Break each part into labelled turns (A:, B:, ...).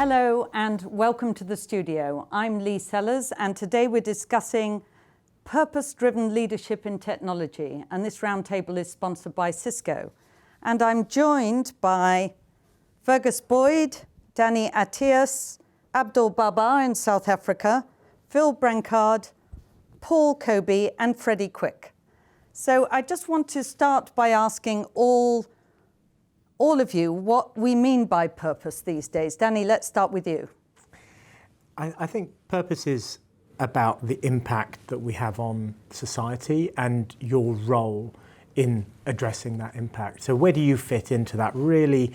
A: Hello and welcome to the studio. I'm Lea Sellers and today we're discussing purpose-driven leadership in technology, and this roundtable is sponsored by Cisco. And I'm joined by Fergus Boyd, Danny Attias, Abdul Baba in South Africa, Phil Brunkard, Paul Coby and Freddie Quek. So I just want to start by asking all of you what we mean by purpose these days. Danny, let's start with you.
B: I think purpose is about the impact that we have on society and your role in addressing that impact. So where do you fit into that really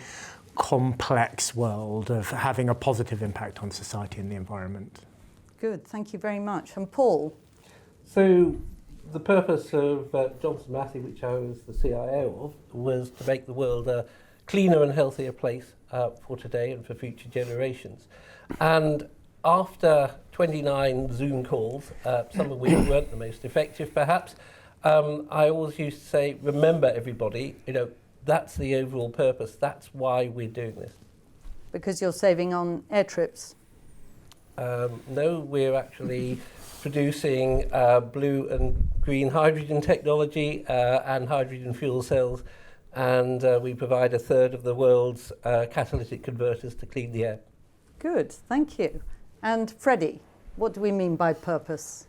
B: complex world of having a positive impact on society and the environment?
A: Good, thank you very much. And Paul?
C: So the purpose of Johnson Matthey, which I was the CIO of, was to make the world a cleaner and healthier place for today and for future generations. And after 29 Zoom calls, some of which weren't the most effective perhaps, I always used to say, remember everybody, that's the overall purpose, that's why we're doing this. Because
A: you're saving on air trips?
C: No, we're actually producing blue and green hydrogen technology and hydrogen fuel cells, and we provide a third of the world's catalytic converters to clean the air.
A: Good, thank you. And Freddie, what do we mean by purpose?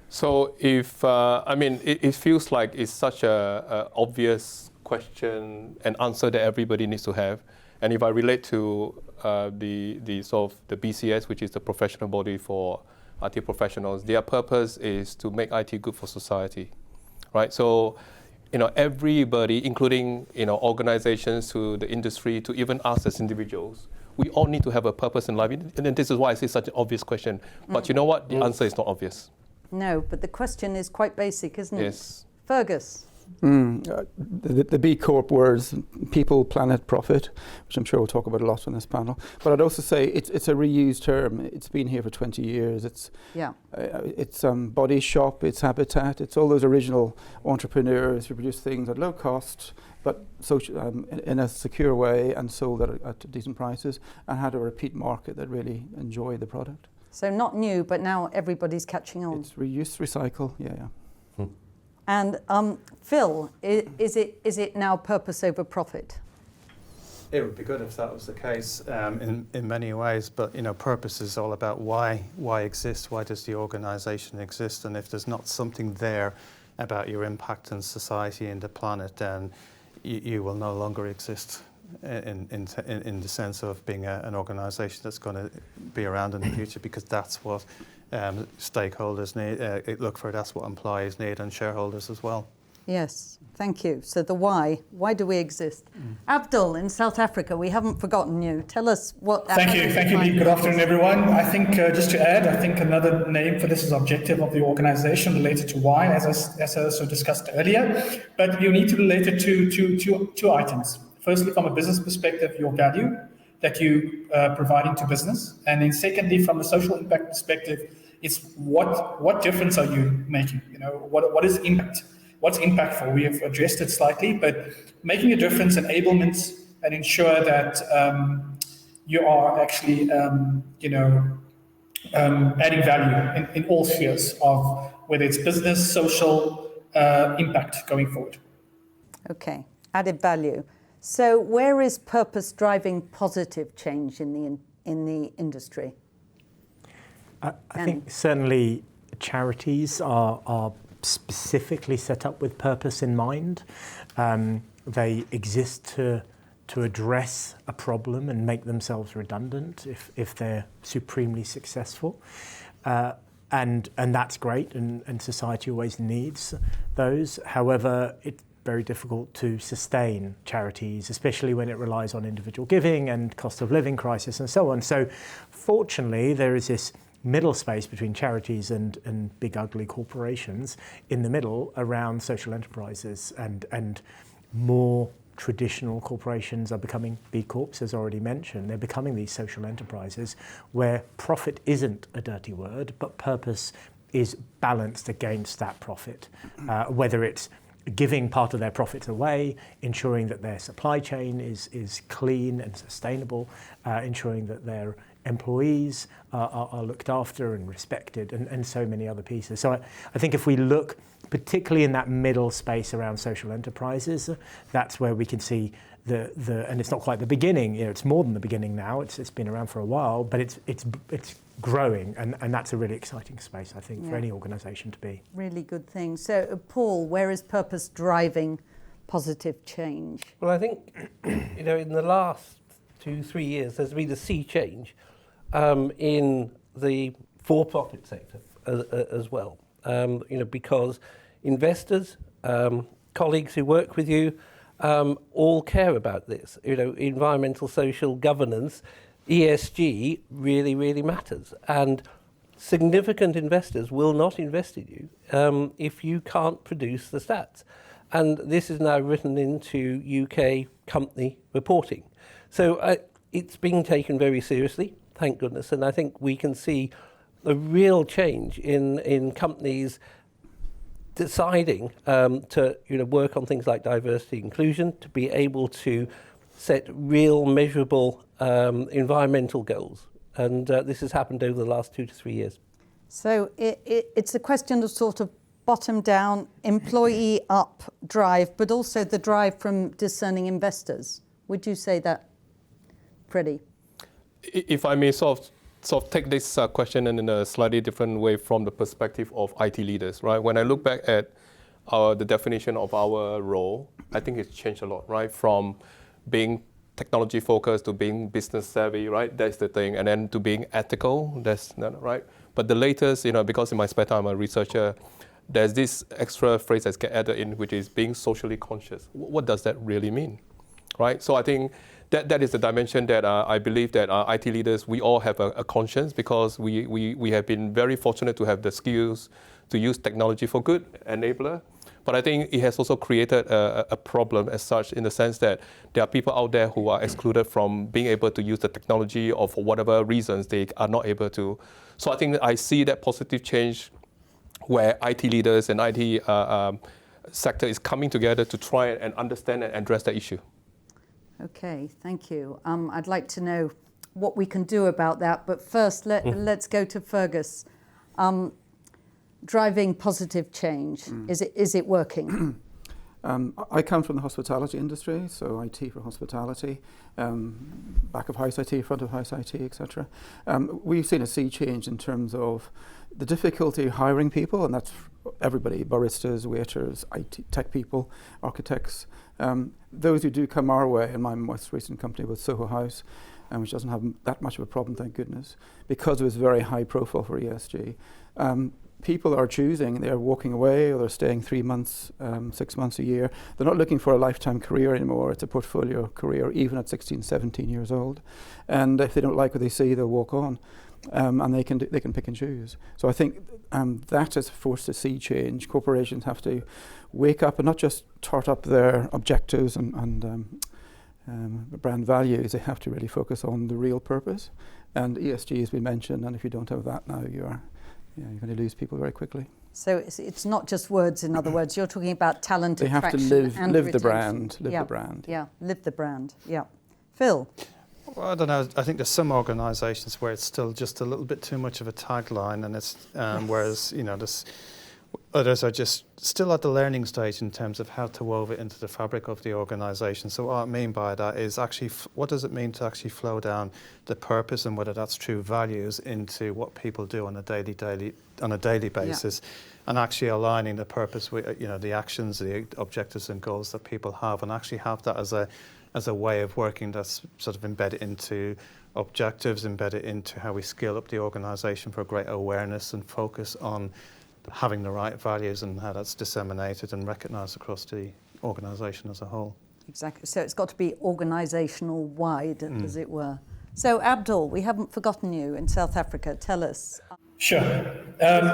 D: So if, it feels like it's such a obvious question and answer that everybody needs to have. And if I relate to the sort of the BCS, which is the professional body for IT professionals, their purpose is to make IT good for society, right? So, everybody, including, organizations, to the industry, to even us as individuals, we all need to have a purpose in life. And this is why I say such an obvious question. But you know what? The answer is not obvious.
A: No, but the question is quite basic, isn't it?
D: Yes.
A: Fergus?
E: The B Corp words, people, planet, profit, which I'm sure we'll talk about a lot on this panel. But I'd also say it's a reused term. It's been here for 20 years. It's Body Shop, it's Habitat, it's all those original entrepreneurs who produce things at low cost, but in a secure way and sold at decent prices, and had a repeat market that really enjoyed the product.
A: So not new, but now everybody's catching on.
E: It's reuse, recycle, yeah.
A: And Phil, is it now purpose over profit?
F: It would be good if that was the case in many ways, but purpose is all about why exist, why does the organisation exist, and if there's not something there about your impact on society and the planet, then you will no longer exist in the sense of being an organisation that's going to be around in the future, because that's what stakeholders need, look for, that's what employees need, and shareholders as well.
A: Yes, thank you. So the why do we exist? Abdul, in South Africa, we haven't forgotten you. Tell us what...
G: Thank you, Lee. Good afternoon, everyone. I think, just to add, I think another name for this is objective of the organization related to why, as I also discussed earlier. But you need to relate it to two items. Firstly, from a business perspective, your value that you providing to business. And then secondly, from a social impact perspective, it's what difference are you making? What is impact? What's impactful? We have addressed it slightly, but making a difference, enablement, and ensure that you are actually, adding value in all spheres of whether it's business, social impact going forward.
A: Okay, added value. So where is purpose driving positive change in the industry?
B: I think certainly charities are specifically set up with purpose in mind. They exist to address a problem and make themselves redundant if they're supremely successful. And that's great, and society always needs those. However, it's very difficult to sustain charities, especially when it relies on individual giving and cost of living crisis and so on. So fortunately, there is this middle space between charities and big ugly corporations in the middle around social enterprises, and more traditional corporations are becoming B Corps, as already mentioned. They're becoming these social enterprises where profit isn't a dirty word, but purpose is balanced against that profit, whether it's giving part of their profits away, ensuring that their supply chain is clean and sustainable, ensuring that their employees are looked after and respected, and so many other pieces. So I think if we look particularly in that middle space around social enterprises, that's where we can see and it's not quite the beginning, it's more than the beginning now, it's been around for a while, but it's growing, and that's a really exciting space, I think, for any organisation to be.
A: Really good thing. So, Paul, where is purpose driving positive change?
C: Well, I think, in the last 2-3 years, there's been a sea change in the for-profit sector as well, because investors, colleagues who work with you, all care about this. Environmental, social governance, ESG really, really matters. And significant investors will not invest in you if you can't produce the stats. And this is now written into UK company reporting. So it's being taken very seriously, thank goodness. And I think we can see a real change in companies deciding to work on things like diversity and inclusion, to be able to set real measurable environmental goals. And this has happened over the last 2 to 3 years.
A: So it's a question of sort of bottom down, employee up drive, but also the drive from discerning investors. Would you say that, Freddie?
D: If I may sort of take this question in a slightly different way from the perspective of IT leaders, right? When I look back at the definition of our role, I think it's changed a lot, right? From being technology focused to being business savvy, right? That's the thing. And then to being ethical, that's not right. But the latest, because in my spare time I'm a researcher, there's this extra phrase that's get added in, which is being socially conscious. What does that really mean, right? So I think that is the dimension that I believe that IT leaders, we all have a conscience, because we have been very fortunate to have the skills to use technology for good, enabler. But I think it has also created a problem as such, in the sense that there are people out there who are excluded from being able to use the technology, or for whatever reasons they are not able to. So I think I see that positive change where IT leaders and IT sector is coming together to try and understand and address that issue.
A: Okay, thank you. I'd like to know what we can do about that, but first let's go to Fergus. Driving positive change, is it working?
E: I come from the hospitality industry, so IT for hospitality, back of house IT, front of house IT, etc. We've seen a sea change in terms of the difficulty hiring people, and that's everybody, baristas, waiters, IT, tech people, architects. Those who do come our way, and my most recent company was Soho House, which doesn't have that much of a problem, thank goodness, because it was very high profile for ESG. People are choosing, they're walking away, or they're staying 3 months, 6 months, a year. They're not looking for a lifetime career anymore. It's a portfolio career, even at 16, 17 years old. And if they don't like what they see, they'll walk on. And they can pick and choose. So I think that is forced to see change. Corporations have to wake up and not just tart up their objectives and brand values. They have to really focus on the real purpose. And ESG has been mentioned, and if you don't have that now, you're going to lose people very quickly.
A: So it's not just words, in other words. You're talking about talent
E: they
A: attraction
E: have to live
A: and
E: the
A: retention.
E: brand, live the brand.
A: Yeah, live the brand, yeah. Phil?
F: Well, I don't know. I think there's some organisations where it's still just a little bit too much of a tagline, and it's whereas others are just still at the learning stage in terms of how to wove it into the fabric of the organisation. So what I mean by that is actually what does it mean to actually flow down the purpose, and whether that's true values, into what people do on a daily basis, and actually aligning the purpose with the actions, the objectives and goals that people have, and actually have that as a way of working that's sort of embedded into objectives, embedded into how we scale up the organisation for greater awareness and focus on having the right values, and how that's disseminated and recognised across the organisation as a whole.
A: Exactly. So it's got to be organisational wide, as it were. So Abdul, we haven't forgotten you in South Africa. Tell us.
G: Sure.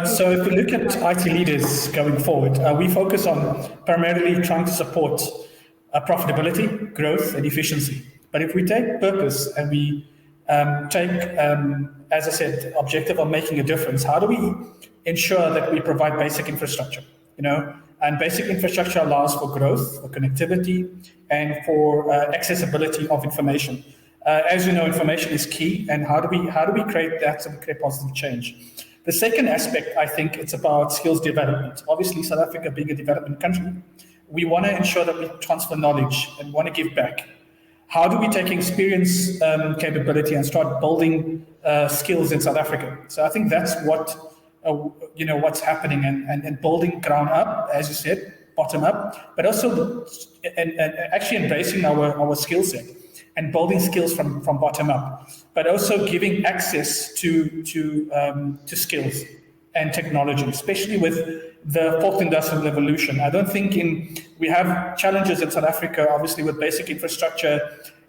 G: So if we look at IT leaders going forward, we focus on primarily trying to support profitability, growth, and efficiency. But if we take purpose and we take, as I said, objective of making a difference, how do we ensure that we provide basic infrastructure? And basic infrastructure allows for growth, for connectivity, and for accessibility of information. As you know, information is key, and how do we create that so we create positive change? The second aspect, I think, it's about skills development. Obviously, South Africa being a development country, we want to ensure that we transfer knowledge and want to give back. How do we take experience, capability, and start building skills in South Africa? So I think that's what what's happening, and building ground up, as you said, bottom up, but also and actually embracing our skill set and building skills from bottom up, but also giving access to skills and technology, especially with the fourth industrial revolution. I don't think we have challenges in South Africa, obviously, with basic infrastructure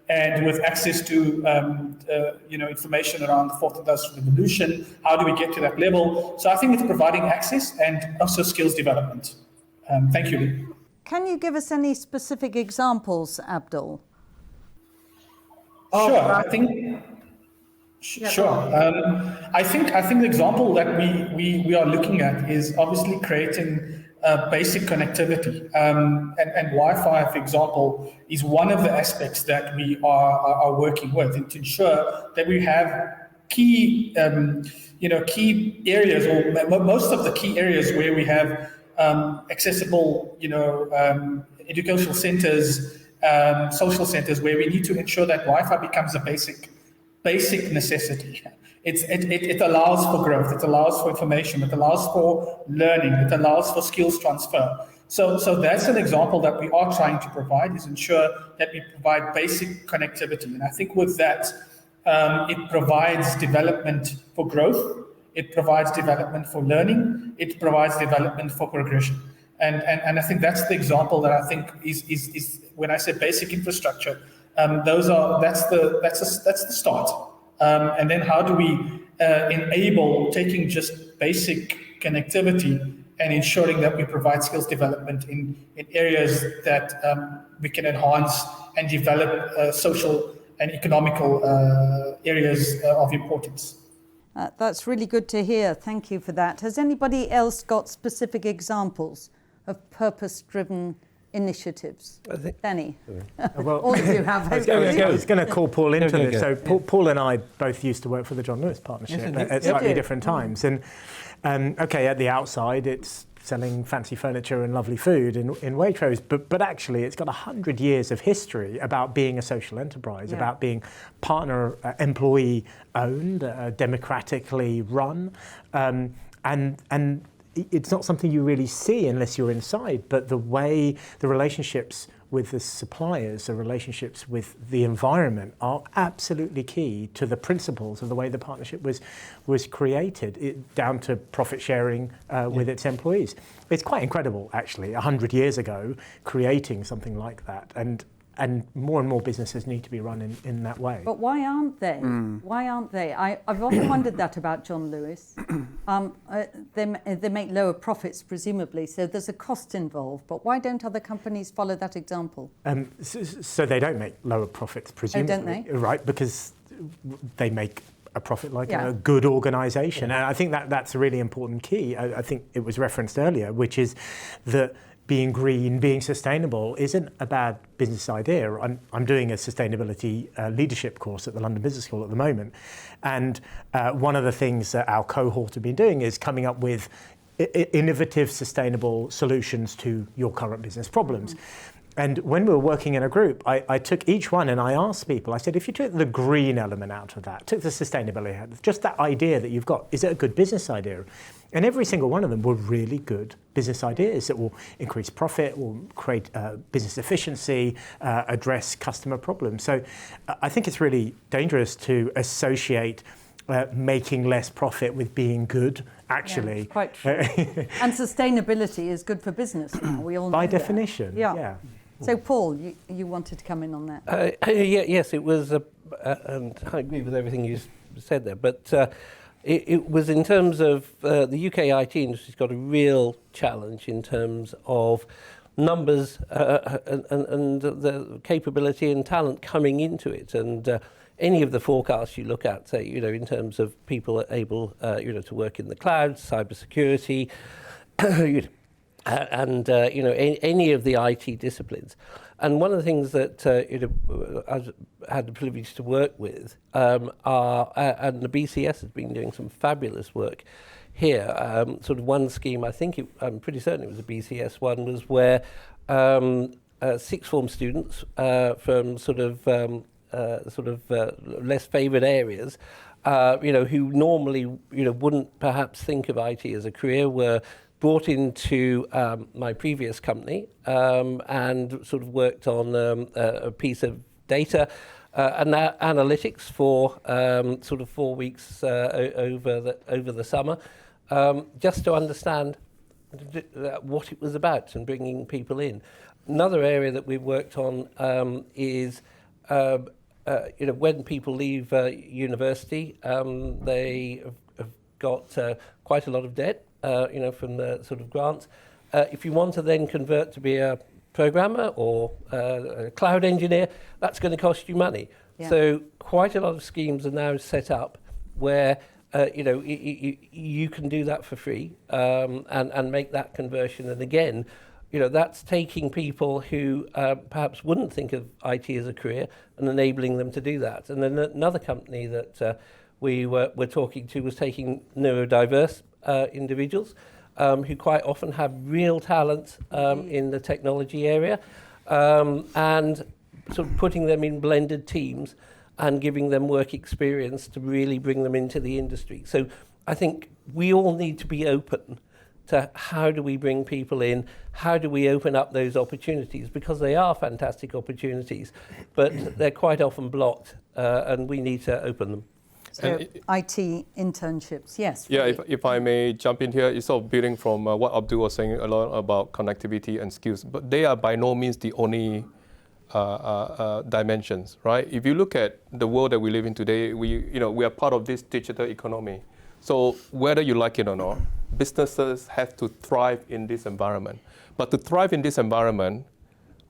G: and with access to information around the fourth industrial revolution. How do we get to that level? So I think it's providing access and also skills development. Thank you.
A: Can you give us any specific examples, Abdul?
G: Sure, I think. Sure. I think the example that we are looking at is obviously creating basic connectivity, and Wi-Fi, for example, is one of the aspects that we are working with, and to ensure that we have key areas, or most of the key areas where we have accessible, educational centers, social centers, where we need to ensure that Wi-Fi becomes a basic necessity. It allows for growth, it allows for information, it allows for learning, it allows for skills transfer. So that's an example that we are trying to provide, is ensure that we provide basic connectivity. And I think with that, it provides development for growth, it provides development for learning, it provides development for progression. And I think that's the example that I think is when I say basic infrastructure, that's the start. And then how do we enable taking just basic connectivity and ensuring that we provide skills development in areas that we can enhance and develop social and economical areas of importance.
A: That's really good to hear. Thank you for that. Has anybody else got specific examples of purpose-driven initiatives? Danny?
B: Well,
A: all of you have.
B: I was going to call Paul into this. So Paul and I both used to work for the John Lewis Partnership at slightly different times. And at the outside, it's selling fancy furniture and lovely food in Waitrose, but actually it's got 100 years of history about being a social enterprise, about being partner, employee owned, democratically run, and it's not something you really see unless you're inside, but the way the relationships with the suppliers, the relationships with the environment are absolutely key to the principles of the way the partnership was created, down to profit sharing with its employees. It's quite incredible, actually, 100 years ago, creating something like that. And more and more businesses need to be run in that way.
A: But why aren't they? Why aren't they? I've often wondered that about John Lewis. They make lower profits, presumably, so there's a cost involved. But why don't other companies follow that example?
B: So they don't make lower profits, presumably.
A: Oh, don't they?
B: Right, because they make a profit like a good organisation. And I think that's a really important key. I think it was referenced earlier, which is that being green, being sustainable isn't a bad business idea. I'm doing a sustainability leadership course at the London Business School at the moment. And one of the things that our cohort have been doing is coming up with innovative, sustainable solutions to your current business problems. And when we were working in a group, I took each one and I asked people, I said, if you took the green element out of that, took the sustainability out, just that idea that you've got, is it a good business idea? And every single one of them were really good business ideas that will increase profit, will create business efficiency, address customer problems. So I think it's really dangerous to associate making less profit with being good, actually.
A: Yeah, it's quite true. And sustainability is good for business now. We all know
B: By
A: that.
B: definition, yeah.
A: So, Paul, you wanted to come in on that.
C: Yes, it was, and I agree with everything you said there, but it was in terms of the UK IT industry's got a real challenge in terms of numbers and the capability and talent coming into it. And any of the forecasts you look at, say, in terms of people able, to work in the cloud, cybersecurity, and you know, any of the IT disciplines. And one of the things that you know, I've had the privilege to work with and the BCS has been doing some fabulous work here. Sort of one scheme, I'm pretty certain it was a BCS one, was where sixth form students from sort of less favoured areas, you know, who normally, you know, wouldn't perhaps think of IT as a career, were brought into my previous company and sort of worked on a piece of data and analytics for sort of 4 weeks over the summer, just to understand what it was about and bringing people in. Another area that we've worked on is you know, when people leave university, they have got quite a lot of debt. You know, from the sort of grants. If you want to then convert to be a programmer or a cloud engineer, that's going to cost you money. Yeah. So quite a lot of schemes are now set up where you know, you can do that for free and make that conversion. And again, you know, that's taking people who perhaps wouldn't think of IT as a career and enabling them to do that. And then another company that we were talking to was taking neurodiverse individuals who quite often have real talent in the technology area and sort of putting them in blended teams and giving them work experience to really bring them into the industry. So I think we all need to be open to how do we bring people in, how do we open up those opportunities, because they are fantastic opportunities, but they're quite often blocked and we need to open them.
A: So IT internships, yes.
D: Yeah, if I may jump in here, it's sort of building from what Abdul was saying a lot about connectivity and skills, but they are by no means the only dimensions, right? If you look at the world that we live in today, we are part of this digital economy. So whether you like it or not, businesses have to thrive in this environment. But to thrive in this environment,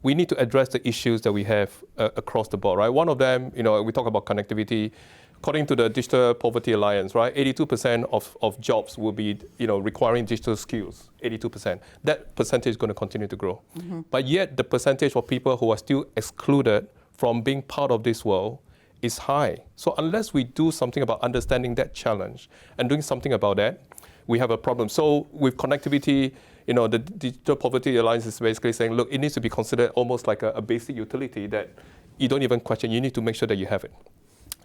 D: we need to address the issues that we have across the board, right? One of them, you know, we talk about connectivity. According to the Digital Poverty Alliance, right, 82% of jobs will be, you know, requiring digital skills. 82%. That percentage is going to continue to grow. Mm-hmm. But yet, the percentage of people who are still excluded from being part of this world is high. So unless we do something about understanding that challenge and doing something about that, we have a problem. So with connectivity, you know, the Digital Poverty Alliance is basically saying, look, it needs to be considered almost like a basic utility that you don't even question. You need to make sure that you have it.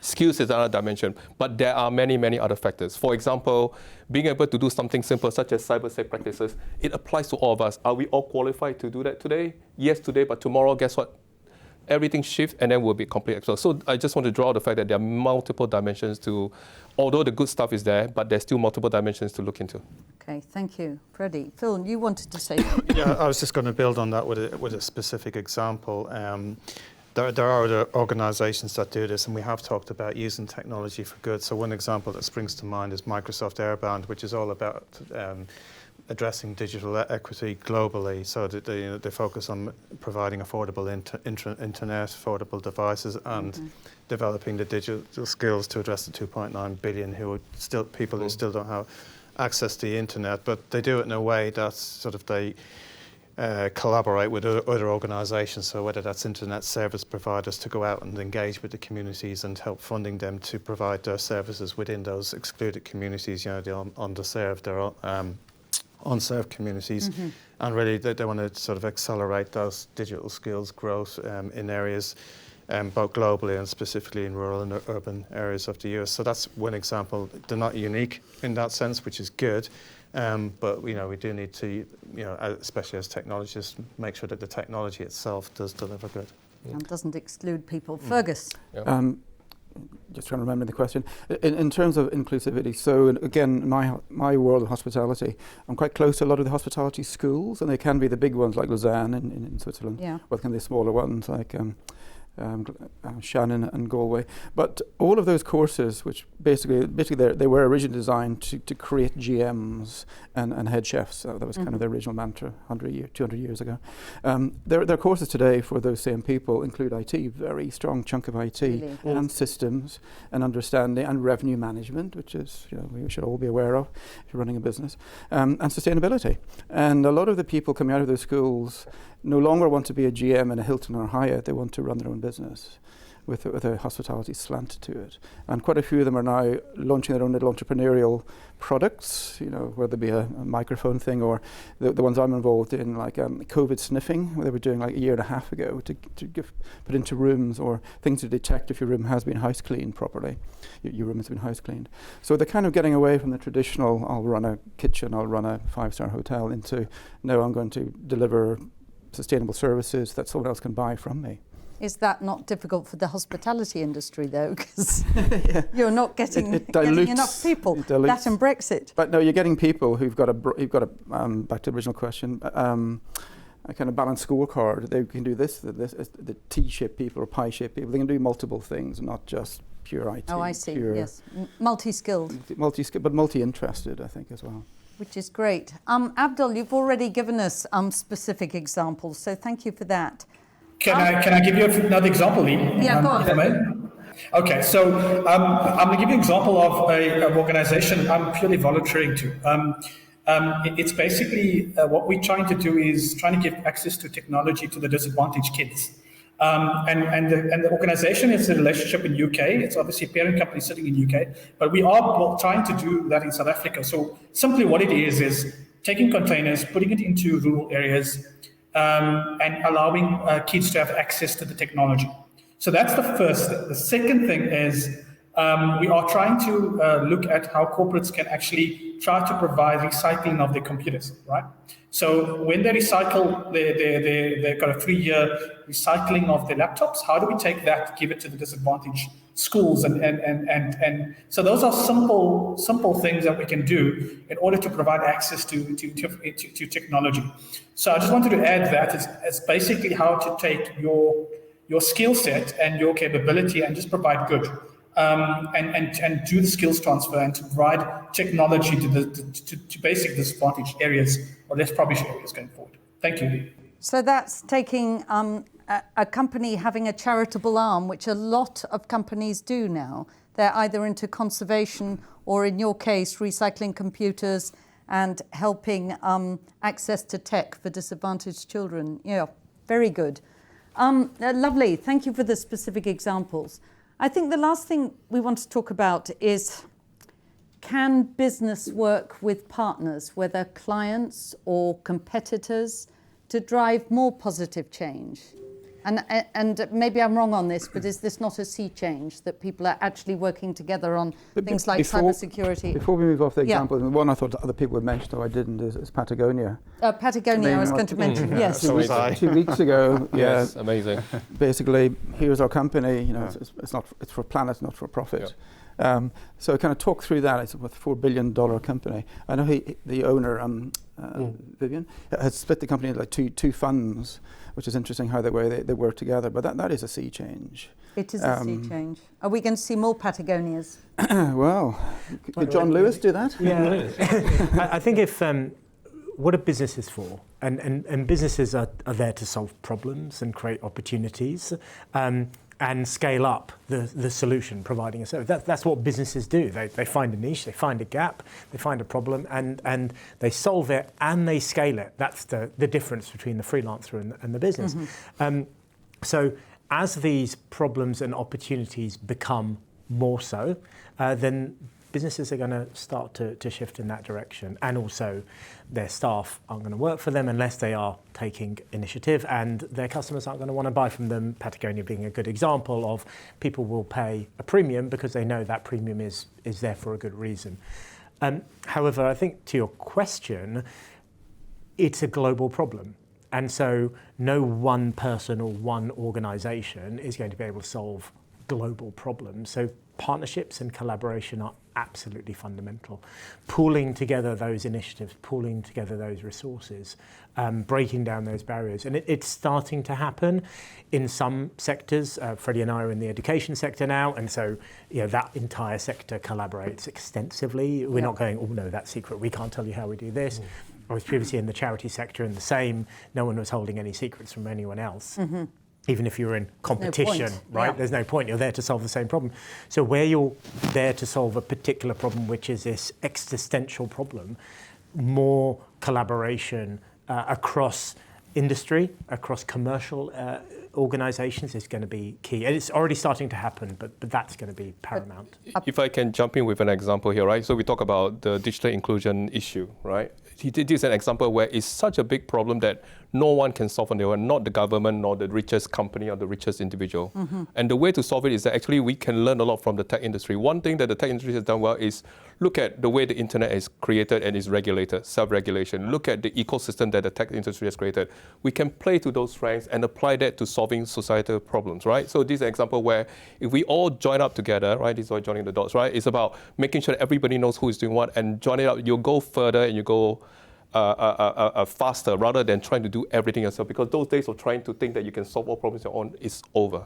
D: Skills is another dimension, but there are many, many other factors. For example, being able to do something simple such as cyber-safe practices, it applies to all of us. Are we all qualified to do that today? Yes, today, but tomorrow, guess what? Everything shifts and then we'll be completely exposed. So I just want to draw the fact that there are multiple dimensions to, although the good stuff is there, but there's still multiple dimensions to look into.
A: Okay, thank you. Freddie, Phil, you wanted to say something.
F: Yeah, I was just going to build on that with a specific example. There are other organisations that do this, and we have talked about using technology for good. So one example that springs to mind is Microsoft Airbound, which is all about addressing digital equity globally. So that they focus on providing affordable internet, affordable devices, and developing the digital skills to address the 2.9 billion who still don't have access to the internet. But they do it in a way that sort of they collaborate with other organisations, so whether that's internet service providers to go out and engage with the communities and help funding them to provide their services within those excluded communities, you know, the underserved or unserved communities. Mm-hmm. And really they want to sort of accelerate those digital skills growth in areas both globally and specifically in rural and urban areas of the US. So that's one example. They're not unique in that sense, which is good. But you know, we do need to, you know, especially as technologists, make sure that the technology itself does deliver good.
A: And doesn't exclude people. Fergus.
E: Yep. Just trying to remember the question. In terms of inclusivity, so again, my world of hospitality, I'm quite close to a lot of the hospitality schools, and they can be the big ones like Lausanne in Switzerland, or it can be the smaller ones like Shannon and Galway. But all of those courses, which basically they were originally designed to create GMs and head chefs. That was kind of the original mantra 200 years ago. Their courses today for those same people include IT, very strong chunk of IT,
A: Really?
E: and systems and understanding and revenue management, which is we should all be aware of if you're running a business, and sustainability. And a lot of the people coming out of those schools no longer want to be a GM in a Hilton or Hyatt. They want to run their own business with a hospitality slant to it. And quite a few of them are now launching their own little entrepreneurial products, whether it be a microphone thing or the ones I'm involved in, like COVID sniffing, they were doing like a year and a half ago to put into rooms, or things to detect if your room has been house cleaned properly. Your room has been house cleaned. So they're kind of getting away from the traditional, I'll run a kitchen, I'll run a 5-star hotel, into, no, I'm going to deliver sustainable services that someone else can buy from me.
A: Is that not difficult for the hospitality industry, though? Because you're not getting enough people. That and Brexit.
E: But no, you're getting people who've got a back to the original question, a kind of balanced scorecard. They can do this, the T-shaped people or pie-shaped people. They can do multiple things, not just pure IT.
A: Oh, I see. Yes, multi-skilled.
E: But multi-interested, I think, as well.
A: Which is great. Abdul, you've already given us specific examples, so thank you for that.
G: Can I give you another example, Lee?
A: Yeah, go on.
G: If I may? Okay, so I'm going to give you an example of an organization I'm purely volunteering to. It's basically what we're trying to do is trying to give access to technology to the disadvantaged kids. And the organization is a relationship in UK. It's obviously a parent company sitting in UK, but we are trying to do that in South Africa. So simply what it is taking containers, putting it into rural areas, and allowing kids to have access to the technology. So that's the first. The second thing is we are trying to look at how corporates can actually try to provide recycling of their computers, right? So when they recycle, they've got a 3-year recycling of their laptops. How do we take that, give it to the disadvantaged schools? And so those are simple things that we can do in order to provide access to technology. So I just wanted to add that as basically how to take your skill set and your capability and just provide good. And do the skills transfer and to provide technology to basic disadvantaged areas or less privileged areas going forward. Thank you.
A: So that's taking a company having a charitable arm, which a lot of companies do now. They're either into conservation or, in your case, recycling computers and helping access to tech for disadvantaged children. Yeah, very good. Lovely. Thank you for the specific examples. I think the last thing we want to talk about is, can business work with partners, whether clients or competitors, to drive more positive change? And maybe I'm wrong on this, but is this not a sea change, that people are actually working together on things like cybersecurity?
E: Before we move off the example, one I thought other people would mention, though I didn't, is Patagonia.
A: Patagonia, I was going to mention, yes.
E: 2 weeks ago,
D: yes, amazing.
E: Basically, here's our company. It's for planet, not for profit. Yeah. So kind of talk through that. It's a $4 billion company. I know the owner, Vivian, has split the company into like two funds, which is interesting how they work together. But that is a sea change.
A: It is a sea change. Are we going to see more Patagonias?
E: Well, could John Lewis do that?
B: Yeah. I think if what are businesses for? And businesses are there to solve problems and create opportunities. And scale up the solution, providing a service. That's what businesses do. They find a niche, they find a gap, they find a problem, and they solve it and they scale it. That's the difference between the freelancer and the business. Mm-hmm. So as these problems and opportunities become more so, then businesses are going to start to shift in that direction, and also their staff aren't going to work for them unless they are taking initiative, and their customers aren't going to want to buy from them. Patagonia being a good example of people will pay a premium because they know that premium is there for a good reason. However, I think to your question, it's a global problem. And so no one person or one organization is going to be able to solve global problems. So partnerships and collaboration are absolutely fundamental. Pooling together those initiatives, pooling together those resources, breaking down those barriers. And it's starting to happen in some sectors. Freddie and I are in the education sector now, and so that entire sector collaborates extensively. We're not going, oh no, that's secret, we can't tell you how we do this. I was previously in the charity sector, and the same, no one was holding any secrets from anyone else. Even if you're in competition, right? There's no point, you're there to solve the same problem. So where you're there to solve a particular problem, which is this existential problem, more collaboration across industry, across commercial organizations is going to be key. And it's already starting to happen, but that's going to be paramount.
D: If I can jump in with an example here, right? So we talk about the digital inclusion issue, right? This is an example where it's such a big problem that no one can solve on their own, not the government, nor the richest company or the richest individual. And the way to solve it is that actually we can learn a lot from the tech industry. One thing that the tech industry has done well is look at the way the internet is created and is regulated, self-regulation. Look at the ecosystem that the tech industry has created. We can play to those strengths and apply that to solving societal problems, right? So this is an example where if we all join up together, right, this is why joining the dots, right? It's about making sure that everybody knows who is doing what and join it up. You'll go further and you go faster rather than trying to do everything yourself, because those days of trying to think that you can solve all problems on your own is over.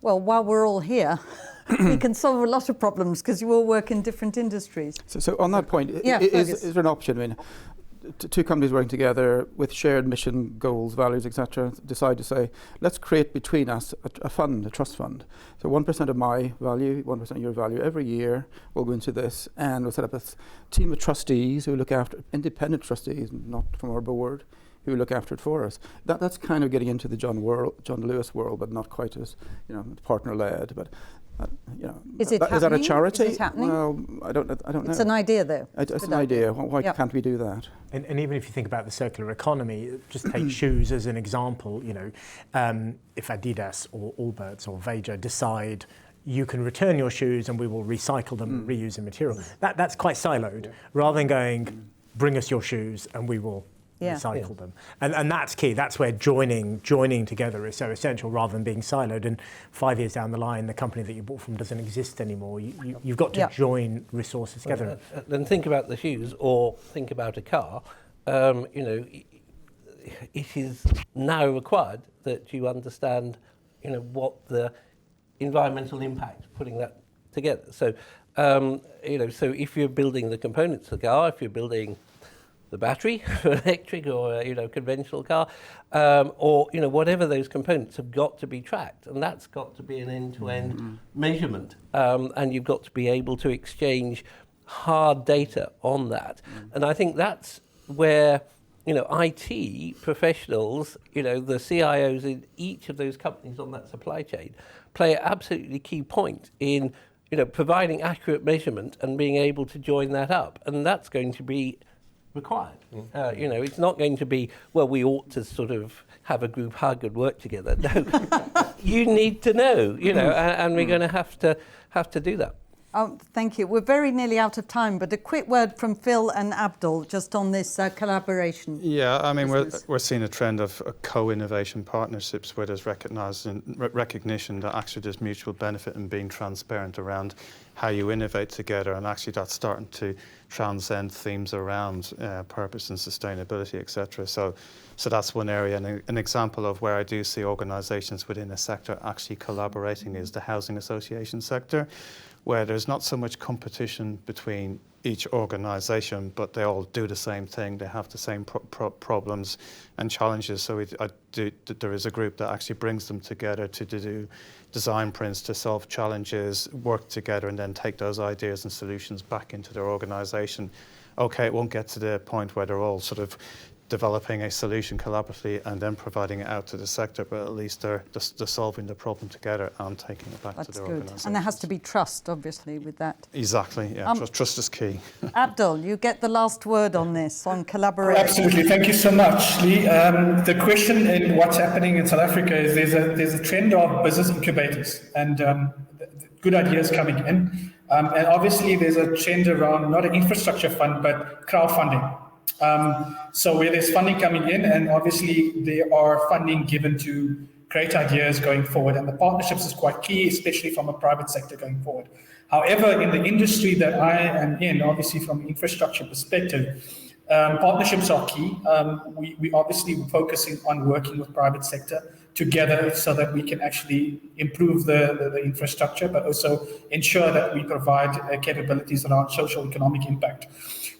A: Well, while we're all here, we can solve a lot of problems because you all work in different industries.
E: So on that point, is there an option? I mean, two companies working together with shared mission, goals, values, etc., decide to say, let's create between us a fund, a trust fund. So 1% of my value, 1% of your value every year will go into this, and we'll set up a team of trustees who look after, independent trustees, not from our board, who look after it for us. That's kind of getting into the John Lewis world, but not quite as partner-led. But
A: is
E: that a charity?
A: Is it happening?
E: Well, I don't know.
A: It's an idea, though.
E: It's an idea. Why can't we do that?
B: And even if you think about the circular economy, just take shoes as an example. If Attias or Allbirds or Veja decide you can return your shoes and we will recycle them and reuse the material, that's quite siloed. Rather than going, bring us your shoes and we will recycle them. And that's key. That's where joining together is so essential rather than being siloed. And 5 years down the line, the company that you bought from doesn't exist anymore. You've got to join resources together.
C: Then think about the shoes or think about a car. It is now required that you understand, what the environmental impact putting that together. So, so if you're building the components of the car, if you're building the battery for electric or conventional car, or whatever those components have got to be tracked, and that's got to be an end-to-end measurement, and you've got to be able to exchange hard data on that. And I think that's where IT professionals, the CIOs in each of those companies on that supply chain, play an absolutely key point in providing accurate measurement and being able to join that up, and that's going to be required. It's not going to be, well, we ought to sort of have a group hug and work together. No, you need to know, and we're going to have to do that.
A: Oh, thank you. We're very nearly out of time, but a quick word from Phil and Abdul just on this collaboration.
F: Yeah, I mean, we're seeing a trend of co-innovation partnerships where there's recognition that actually there's mutual benefit in being transparent around how you innovate together, and actually that's starting to transcend themes around purpose and sustainability, etc. So that's one area. And an example of where I do see organisations within a sector actually collaborating is the housing association sector, where there's not so much competition between each organisation, but they all do the same thing. They have the same problems and challenges. So there is a group that actually brings them together to do design prints, to solve challenges, work together, and then take those ideas and solutions back into their organisation. Okay, it won't get to the point where they're all sort of developing a solution collaboratively and then providing it out to the sector, but at least they're solving the problem together and taking it back to their organisation.
A: And there has to be trust, obviously, with that.
F: Exactly, yeah. Trust is key.
A: Abdul, you get the last word on this, on collaboration.
G: Absolutely, thank you so much, Lee. The question in what's happening in South Africa is there's a trend of business incubators and good ideas coming in. And obviously there's a trend around not an infrastructure fund, but crowdfunding. So where there's funding coming in, and obviously there are funding given to great ideas going forward, and the partnerships is quite key, especially from a private sector going forward. However, in the industry that I am in, obviously from an infrastructure perspective, partnerships are key. We obviously focusing on working with private sector together so that we can actually improve the infrastructure, but also ensure that we provide capabilities around social economic impact.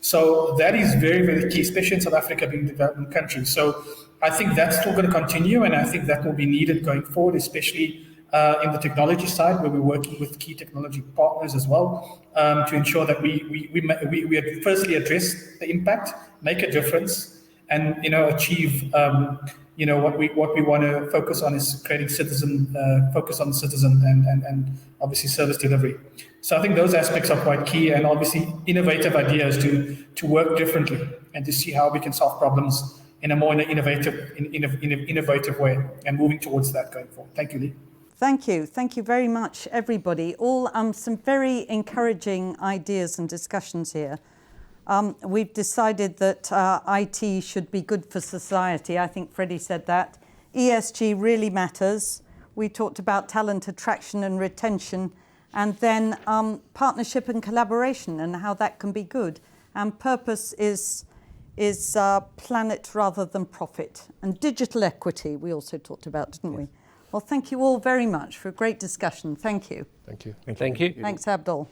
G: So that is very, very key, especially in South Africa being a developing country. So I think that's still going to continue, and I think that will be needed going forward, especially in the technology side, where we're working with key technology partners as well, to ensure that we firstly address the impact, make a difference, and achieve what we want to focus on is creating focus on the citizen and obviously service delivery. So I think those aspects are quite key, and obviously innovative ideas to work differently and to see how we can solve problems in a more innovative way, and moving towards that going forward. Thank you, Lee.
A: Thank you. Thank you very much, everybody. All some very encouraging ideas and discussions here. We've decided that IT should be good for society. I think Freddie said that. ESG really matters. We talked about talent attraction and retention, and then partnership and collaboration and how that can be good. And purpose is planet rather than profit. And digital equity we also talked about, didn't we? Well, thank you all very much for a great discussion. Thank you.
D: Thank you.
C: Thank you.
A: Thanks, Abdul.